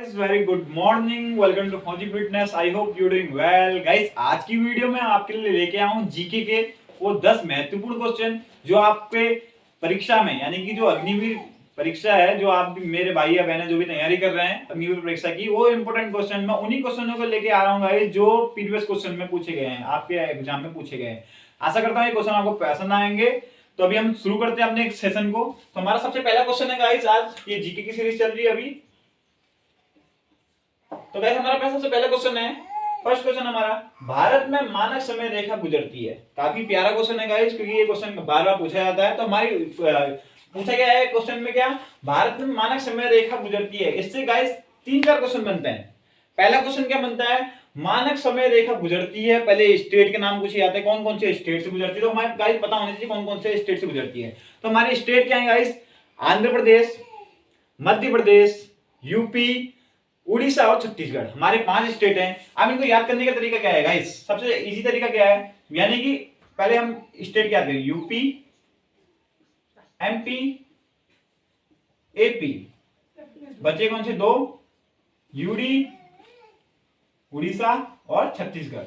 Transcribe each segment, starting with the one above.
guys, very good morning. Welcome to फौजी fitness. I hope you're doing well. Guys, आज की video में आपके लिए लेके आया हूँ जीके के वो 10 महत्वपूर्ण क्वेश्चन जो आपके परीक्षा में यानी कि जो अग्निवीर परीक्षा है, जो आप मेरे भाई या बहनें जो भी तैयारी कर रहे हैं अग्निवीर परीक्षा की, वो इंपोर्टेंट क्वेश्चन मैं उन्हीं क्वेश्चनों को लेके आ रहा हूँ गाइस जो प्रीवियस क्वेश्चन में पूछे गए हैं, आपके एग्जाम में पूछे गए हैं. आशा करता हूँ ये क्वेश्चन आपको पसंद आएंगे. तो अभी हम शुरू करते हैं अपने सेशन को. तो हमारा सबसे पहला क्वेश्चन है गाइस, आज ये जीके की सीरीज चल रही है अभी. तो गाइस हमारा सबसे पहला क्वेश्चन है, फर्स्ट क्वेश्चन हमारा, भारत में मानक समय रेखा गुजरती है. काफी प्यारा क्वेश्चन है गाइस क्योंकि ये क्वेश्चन बार बार पूछा जाता है. तो हमारी पूछा गया है क्वेश्चन में क्या, भारत में मानक समय रेखा गुजरती है. इससे गाइस 3-4 क्वेश्चन बनते हैं. पहला क्वेश्चन क्या बनता है, मानक समय रेखा गुजरती है, पहले स्टेट के नाम पूछे जाते हैं, कौन कौन से स्टेट से गुजरती है. तो हमारे गाइस पता होना चाहिए कौन कौन से स्टेट से गुजरती है. तो हमारे स्टेट क्या है गाइस, आंध्र प्रदेश, मध्य प्रदेश, यूपी, उड़ीसा और छत्तीसगढ़. हमारे 5 स्टेट हैं. अब इनको याद करने का तरीका क्या है गाइस, सबसे इजी तरीका क्या है, यानी कि पहले हम स्टेट याद करें, यूपी, एमपी, एपी, बचे कौन से 2, यूडी, उड़ीसा और छत्तीसगढ़.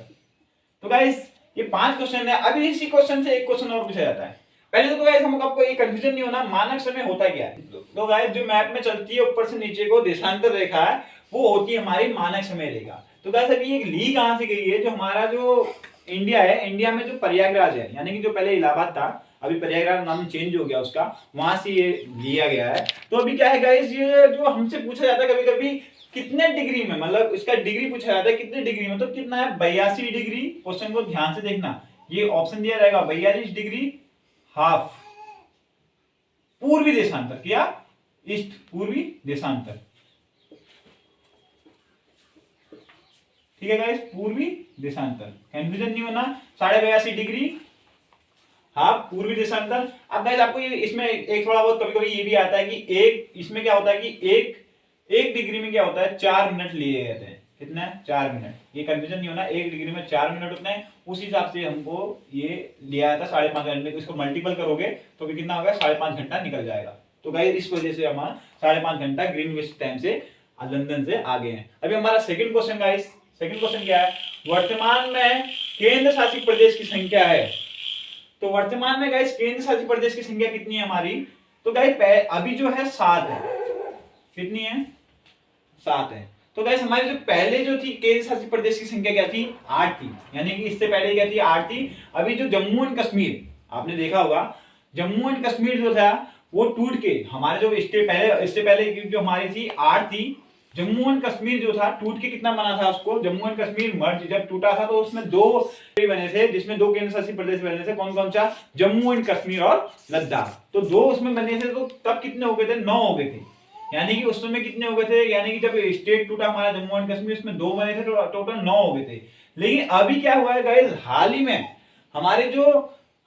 तो गाइस ये 5 क्वेश्चन है. अभी इसी क्वेश्चन से एक क्वेश्चन और पूछा जाता है. पहले तो गाइस हमको आपको ये कंफ्यूजन नहीं होना, मानक समय होता क्या है. तो गाइस जो मैप में चलती है ऊपर से नीचे को देशांतर रेखा है, वो होती है हमारी मानक समय रेखा. तो गाइस अभी एक ली कहां से गई है, जो हमारा जो इंडिया है, इंडिया में जो प्रयागराज है, यानी कि जो पहले इलाहाबाद था, अभी प्रयागराज नाम चेंज हो गया उसका, वहां से ये लिया गया है. तो अभी क्या है गाइस, ये जो हमसे पूछा जाता है कभी कभी कितने डिग्री में, मतलब इसका डिग्री पूछा जाता है कितने डिग्री में, तो कितना है 82 डिग्री. क्वेश्चन को ध्यान से देखना, ये ऑप्शन दिया रहेगा 42 डिग्री हाफ पूर्वी देशांतर. क्या, ईस्ट पूर्वी देशांतर. ठीक है गाइस, पूर्वी देशांतर, कंफ्यूजन नहीं होना. 82.5 डिग्री हाफ पूर्वी देशांतर. अब गाइस आपको ये इसमें एक थोड़ा बहुत कभी कभी ये भी आता है कि एक इसमें क्या होता है कि एक डिग्री में क्या होता है 4 मिनट लिए जाते हैं. कितना है 4 मिनट. ये कंफ्यूजन नहीं होना, 1 डिग्री में 4 मिनट होते हैं. उस हिसाब से हमको ये लिया जाता है 5.5 घंटे. इसको मल्टीपल करोगे तो भी कितना होगा, 5.5 घंटा निकल जाएगा. तो गाइस इस वजह से हमारा 5.5 घंटा ग्रीनविच टाइम से लंदन से आगे हैं. अभी हमारा second question guys, second question क्या है, वर्तमान में केंद्र शासित प्रदेश की संख्या है. तो वर्तमान में गाइस केंद्र शासित प्रदेश की संख्या कितनी है हमारी. तो गाइस अभी जो है 7 है. कितनी है, 7 है. तो गाइस हमारी जो पहले जो थी केंद्र शासित प्रदेश की संख्या क्या थी, 8 थी. यानी कि इससे पहले क्या थी, 8 थी. अभी जो जम्मू एंड कश्मीर, आपने देखा होगा जम्मू एंड कश्मीर जो था वो टूट के हमारे जो स्टेट पहले, इससे पहले जो हमारी थी 8 थी, जम्मू एंड कश्मीर जो था टूट के कितना बना था उसको, जम्मू एंड कश्मीर मर्ज जब टूटा था तो उसमें 2 बने थे, जिसमें 2 केंद्र शासित प्रदेश बने थे. कौन कौन सा, जम्मू एंड कश्मीर और लद्दाख. तो 2 उसमें बने थे. तो तब कितने हो गए थे, 9 हो गए थे. यानी कि उस समय कितने हो गए थे, यानी कि जब स्टेट टूटा हमारा जम्मू एंड कश्मीर, उसमें 2 बने थे तो टोटल 9 हो गए थे. लेकिन अभी क्या हुआ है गाइस, हाल ही में हमारे जो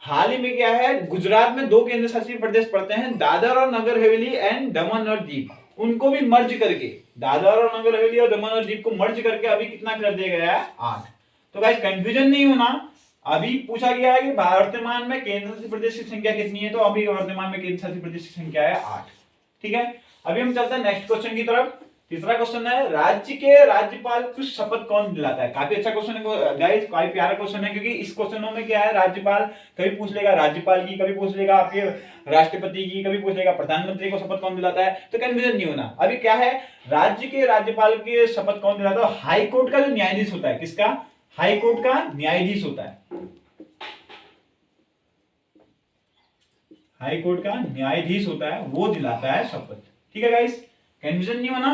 हाल ही में क्या है, गुजरात में 2 केंद्र शासित प्रदेश पड़ते हैं, दादर और नगर हवेली एंड दमन और दीव. उनको भी मर्ज करके, दादर और नगर हवेली और दमन और दीव को मर्ज करके अभी कितना कर दिया गया है, 8. तो गाइस कंफ्यूजन नहीं होना, अभी पूछा गया है कि वर्तमान में केंद्र शासित प्रदेश की संख्या कितनी है. तो अभी वर्तमान में केंद्र शासित प्रदेश की संख्या है 8. ठीक है, अभी हम चलते हैं नेक्स्ट क्वेश्चन की तरफ. तीसरा क्वेश्चन है, राज्य के राज्यपाल को शपथ कौन दिलाता है. काफी अच्छा क्वेश्चन है गाइस, काफी प्यारा क्वेश्चन है क्योंकि इस क्वेश्चनों में क्या है, राज्यपाल कभी पूछ लेगा राज्यपाल की, कभी पूछ लेगा आपके राष्ट्रपति की, कभी पूछ लेगा प्रधानमंत्री को शपथ कौन दिलाता है. तो कंफ्यूजन नहीं होना. अभी क्या है, राज्य के राज्यपाल के शपथ कौन दिलाता है, हाई कोर्ट का जो न्यायाधीश होता है. किसका, हाई कोर्ट का न्यायाधीश होता है. हाई कोर्ट का न्यायाधीश होता है, वो दिलाता है शपथ. ठीक है गाइस, कंफ्यूजन नहीं होना.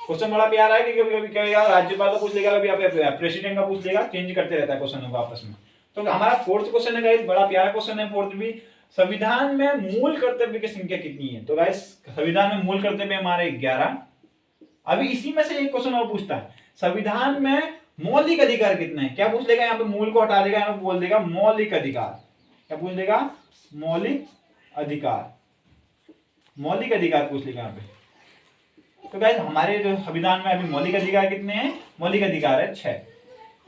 क्वेश्चन बड़ा प्यारा है कि कभी कभी क्या राज्यपाल का पूछ लेगा, कभी आप प्रेसिडेंट का पूछ लेगा, चेंज करते रहता है क्वेश्चनों को आपस में. तो हमारा फोर्थ क्वेश्चन है गाइस, बड़ा प्यारा क्वेश्चन है फोर्थ भी, संविधान में मूल कर्तव्य की संख्या कितनी है. तो गाइस संविधान में मूल कर्तव्य हमारे 11. अभी इसी में से एक क्वेश्चन और पूछता है, संविधान में मौलिक अधिकार कितने हैं. क्या पूछ लेगा, यहाँ पे मूल को हटा देगा, यहाँ पे बोल देगा मौलिक अधिकार. क्या पूछ लेगा, मौलिक अधिकार. मौलिक अधिकार पूछ लेगा यहाँ पे. तो गाइस हमारे जो संविधान में अभी मौलिक अधिकार कितने हैं, मौलिक अधिकार है 6.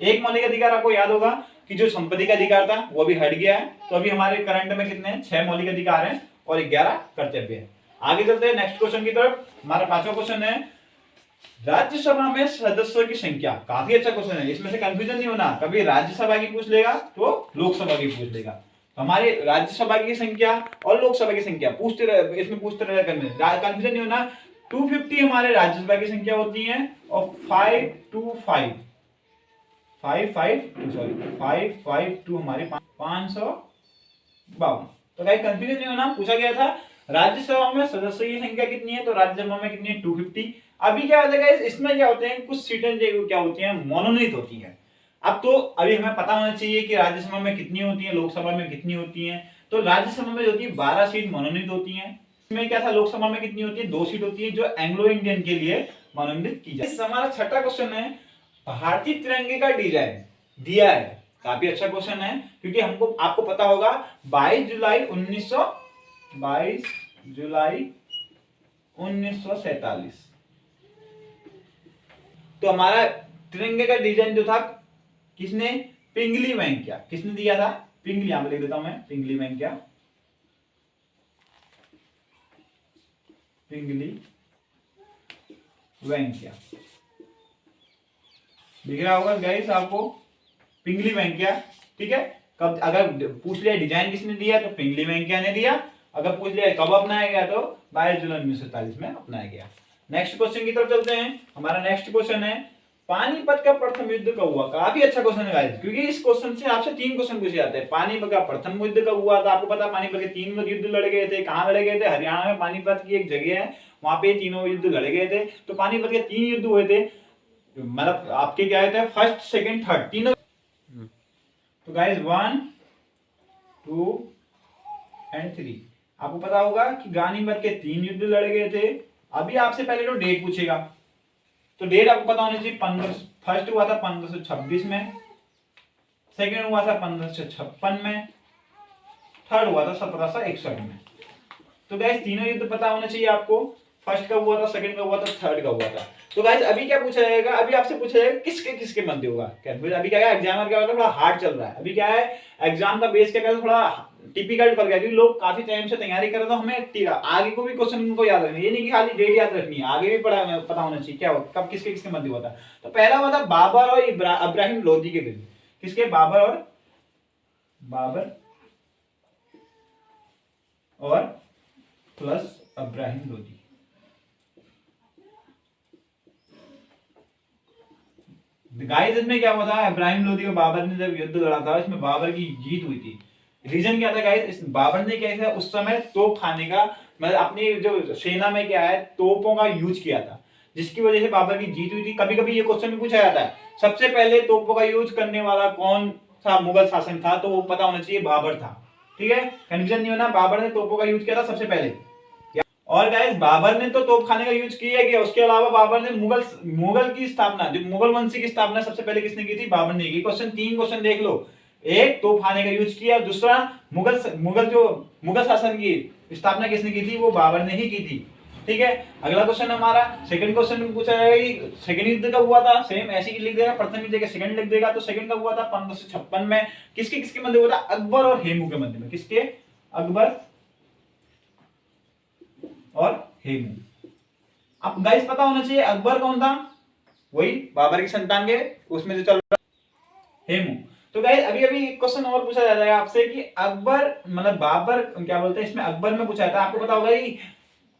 एक मौलिक अधिकार आपको याद होगा कि जो संपत्ति का अधिकार था वो भी हट गया है. तो अभी हमारे करंट में कितने हैं, 6 मौलिक अधिकार हैं और 11 कर्तव्य है. आगे चलते हैं नेक्स्ट क्वेश्चन की तरफ. हमारा 5वां क्वेश्चन है, राज्यसभा में सदस्यों की संख्या, काफी अच्छा क्वेश्चन है, इसमें से कंफ्यूजन नहीं होना, कभी राज्यसभा की पूछ लेगा तो लोकसभा की पूछ लेगा। तो हमारे राज्यसभा की संख्या और लोकसभा की संख्या पूछते रहे, इसमें पूछते रहे, कंफ्यूजन नहीं होना। 250 हमारे राज्यसभा की संख्या होती है और 552 हमारे 552। तो भाई कंफ्यूजन नहीं होना, पूछा गया था राज्यसभा में सदस्यों की संख्या कितनी है, तो राज्यसभा में कितनी है 250। अभी क्या होता है इसमें क्या होते हैं, कुछ सीटें जो क्या होती हैं मनोनीत होती है। अब तो अभी हमें पता होना चाहिए कि राज्यसभा में कितनी होती है, लोकसभा में कितनी होती है। तो राज्यसभा में जो होती है 12 सीट मनोनीत होती है। इसमें क्या था, लोकसभा में कितनी होती है, 2 सीट होती है जो एंग्लो इंडियन के लिए मनोनीत की जाती है। हमारा छठा क्वेश्चन है, भारतीय तिरंगे का डिजाइन दिया है, काफी अच्छा क्वेश्चन है, क्योंकि हमको आपको पता होगा 22 जुलाई 1947 तो हमारा तिरंगे का डिजाइन जो था किसने, पिंगली वेंकैया, किसने दिया था, पिंगली, यहां पे लिख देता हूं मैं, पिंगली वेंकैया, पिंगली वेंकैया दिख रहा होगा गाइस आपको, पिंगली वेंकैया। ठीक है, कब अगर पूछ लिया डिजाइन किसने दिया तो पिंगली वेंकैया ने दिया, अगर पूछ लिया कब अपनाया गया तो 22 जुलाई 1947 में अपनाया गया। नेक्स्ट क्वेश्चन की तरफ चलते हैं। हमारा नेक्स्ट क्वेश्चन है, पानीपत का प्रथम युद्ध कब हुआ, काफी अच्छा क्वेश्चन है गाइस, क्योंकि इस क्वेश्चन से आपसे 3 क्वेश्चन पूछे जाते हैं। पानीपत का प्रथम युद्ध कब हुआ था, आपको पता है पानीपत के 3 युद्ध लड़े गए थे, कहां लड़े गए थे, हरियाणा में पानीपत की एक जगह है, वहां पे तीनों युद्ध लड़े गए थे। तो पानीपत के 3 युद्ध हुए थे, मतलब आपके क्या है, फर्स्ट सेकंड थर्ड तीनों। तो गाइस 1 2 एंड 3, आपको पता होगा कि गानीमत के 3 युद्ध लड़े गए थे। अभी आपसे पहले तो डेट पूछेगा, तो डेट आपको पता होनी चाहिए, 15, फर्स्ट हुआ था 1526 में, सेकंड हुआ था 1556 में, थर्ड हुआ था 1761 में। तो गाइस तीनों युद्ध पता होना चाहिए आपको, फर्स्ट कब हुआ था, सेकंड कब हुआ था, थर्ड कब हुआ था। तो गाइस अभी क्या पूछा जाएगा, अभी आपसे पूछा जाएगा किसके किसके मध्य होगा। अभी क्या है, एग्जामर क्या होता है, थोड़ा हार्ड चल रहा है। अभी क्या है, एग्जाम का बेस क्या है, थोड़ा टिपिकल पड़ गया, क्योंकि लोग काफी टाइम से तैयारी कर रहे, तो हमें आगे को भी क्वेश्चन को याद रखना, ये नहीं कि खाली डेट याद रखनी है, आगे भी पता होना चाहिए क्या कब किसके किसके मध्य हुआ था। तो पहला हुआ था बाबर और इब्राहिम लोदी के बीच, किसके, बाबर और प्लस इब्राहिम लोदी। गाइस इसमें क्या हुआ था, इब्राहिम लोदी और बाबर ने जब युद्ध लड़ा था, इसमें बाबर की जीत हुई थी। रीजन क्या था गाइस, इस बाबर ने क्या था उस समय तोप खाने का, मतलब अपनी जो सेना में क्या है तोपों का यूज किया था, जिसकी वजह से बाबर की जीत हुई थी। कभी कभी ये क्वेश्चन भी पूछा जाता है, सबसे पहले तोपों का यूज करने वाला कौन सा मुगल शासन था, तो वो पता होना चाहिए बाबर था। ठीक है, कंफ्यूजन नहीं होना, बाबर ने तोपों का यूज किया था सबसे पहले। और गाइस बाबर ने तो तोप खाने का यूज किया गया, उसके अलावा बाबर ने मुगल की स्थापना, जो मुगल वंशी की स्थापना सबसे पहले किसने की थी, बाबर ने की। क्वेश्चन 3 क्वेश्चन देख लो, एक तोप खाने का यूज किया, दूसरा मुगल शासन की स्थापना किसने की थी, वो बाबर ने ही की थी। ठीक है, अगला क्वेश्चन हमारा सेकंड क्वेश्चन में पूछा जाएगा कि सेकंड युद्ध कब हुआ था, सेम ऐसे ही लिख देगा, प्रथम युद्ध के सेकंड लिख देगा। तो सेकंड कब हुआ था, 1556 में, किसके किसके मध्य हुआ था, अकबर और हेमू के मध्य में, किसके, अकबर और हेमू। अब गाइस पता होना चाहिए अकबर कौन था, वही बाबर की संतान के उसमें जो चल रहा हेमू। तो गाइस अभी अभी क्वेश्चन और पूछा जाएगा आपसे कि अकबर मतलब बाबर क्या बोलते हैं, इसमें अकबर में पूछा था, आपको पता होगा कि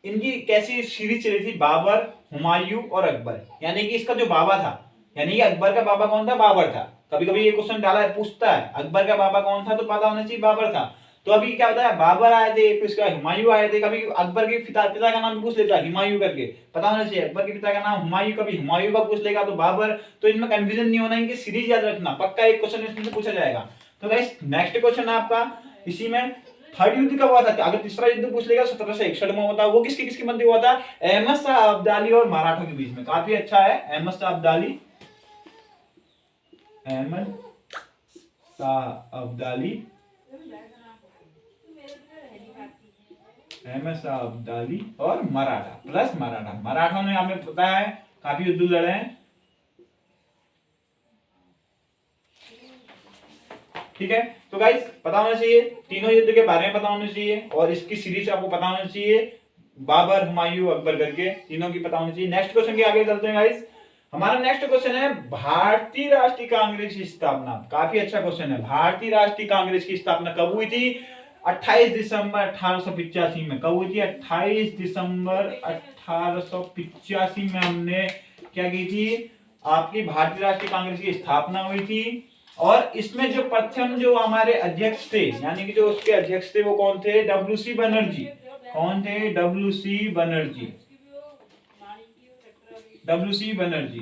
इनकी कैसी सीरीज चली थी, बाबर, हुमायूं और अकबर। यानी कि इसका जो बाबा था, यानी कि अकबर का बाबा कौन था, बाबर था। कभी कभी ये क्वेश्चन डाला है, पूछता है अकबर का बाबा कौन था, तो पता होना चाहिए बाबर था। तो अभी क्या होता है, बाबर आए थे, फिर उसके बाद हुमायूं आए थे, कभी अकबर के पिता का नाम पूछ लेता है हुमायूं करके, पता होना चाहिए अकबर के पिता का नाम हुमायूं, कभी हुमायूं का पूछ लेगा तो बाबर। तो इनमें कंफ्यूजन नहीं होना, इनकी सीरीज याद रखना, पक्का एक क्वेश्चन इसमें से पूछा जाएगा। तो गाइस नेक्स्ट क्वेश्चन है आपका इसी में, थर्ड युद्ध कब हुआ था, अगर तीसरा युद्ध पूछ लेगा 1761 में हुआ था, वो किसके किसके मध्य हुआ था, अहमद शाह अब्दाली और मराठों के बीच में। काफी अच्छा है, अहमद शाह अब्दाली, अहमद शाह अब्दाली, अहमद शाह अब्दाली और मराठा, प्लस मराठा। मराठों ने हमें पता है काफी युद्ध लड़े हैं। ठीक है, तो गाइस पता होना चाहिए, तीनों युद्ध के बारे में पता होना चाहिए, और इसकी सीरीज आपको पता होना चाहिए। बाबर, हुमायूं, अकबर करके तीनों की पता होनी चाहिए। नेक्स्ट क्वेश्चन के आगे चलते हैं गाइस। हमारा नेक्स्ट क्वेश्चन है भारतीय राष्ट्रीय कांग्रेस की स्थापना। काफी अच्छा क्वेश्चन है। भारतीय राष्ट्रीय कांग्रेस की स्थापना कब हुई थी? 28 दिसंबर 1885 में। कब हुई थी? 28 दिसंबर 1885 में हमने क्या की थी? आपकी भारतीय राष्ट्रीय कांग्रेस की स्थापना हुई थी। और इसमें जो प्रथम जो हमारे अध्यक्ष थे, यानी कि जो उसके अध्यक्ष थे, वो कौन थे? डब्ल्यू.सी. बनर्जी। कौन थे? डब्ल्यू.सी. बनर्जी। डब्ल्यू.सी. बनर्जी।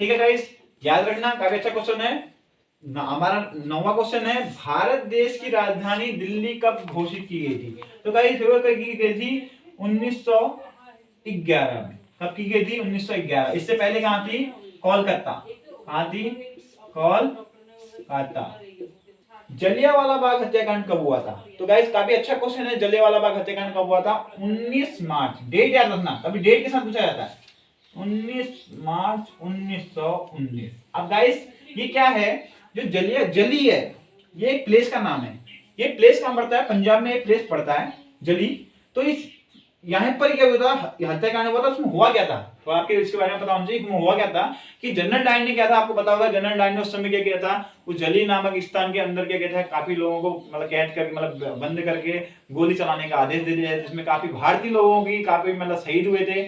ठीक है गाइस, याद रखना, काफी अच्छा क्वेश्चन है। हमारा 9वां क्वेश्चन है, भारत देश की राजधानी दिल्ली कब घोषित की गई थी? तो गाइस की गई थी 1911 में। कब की गई थी? 1911। इससे पहले कहां थी? कोलकाता। कहां थी? कोलकाता। जलियांवाला बाग हत्याकांड कब हुआ था? तो गाइस काफी अच्छा क्वेश्चन है। जलियांवाला बाग हत्याकांड कब हुआ था? 19 मार्च। डेट याद रखना, कभी डेट के साथ पूछा जाता है। 19 मार्च 1919। अब गाइस ये क्या है? जो जली है, ये एक प्लेस का नाम है। ये प्लेस कहां पड़ता है? पंजाब में एक प्लेस पड़ता है जली। तो इस यहाँ पर क्या हुआ था? हत्याकांड हुआ था। उसमें हुआ क्या था? तो आपके इसके बारे में पता होना चाहिए। हुआ क्या था कि जनरल डायर ने क्या था, आपको पता होगा। जनरल डायर ने उस समय क्या किया था? उस जली नामक स्थान के अंदर क्या किया था? काफी लोगों को मतलब कैद करके, मतलब बंद करके गोली चलाने का आदेश दे दिया, जिसमें काफी भारतीय लोगों की काफी मतलब शहीद हुए थे।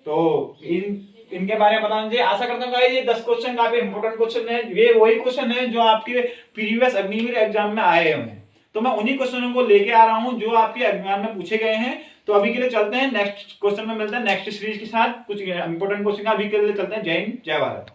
तो इनके बारे में बताना चाहिए। आशा करता हूँ ये 10 क्वेश्चन काफी इंपोर्टेंट क्वेश्चन है। ये वही क्वेश्चन है जो आपके प्रीवियस अग्निवीर एग्जाम में आए हैं। तो मैं उन्हीं क्वेश्चनों को लेके आ रहा हूँ जो आपके एग्जाम में पूछे गए हैं। तो अभी के लिए चलते हैं नेक्स्ट क्वेश्चन में मिलते हैं नेक्स्ट सीरीज के साथ कुछ इंपोर्टेंट क्वेश्चन। अभी के लिए चलते हैं। जय हिंद, जय भारत।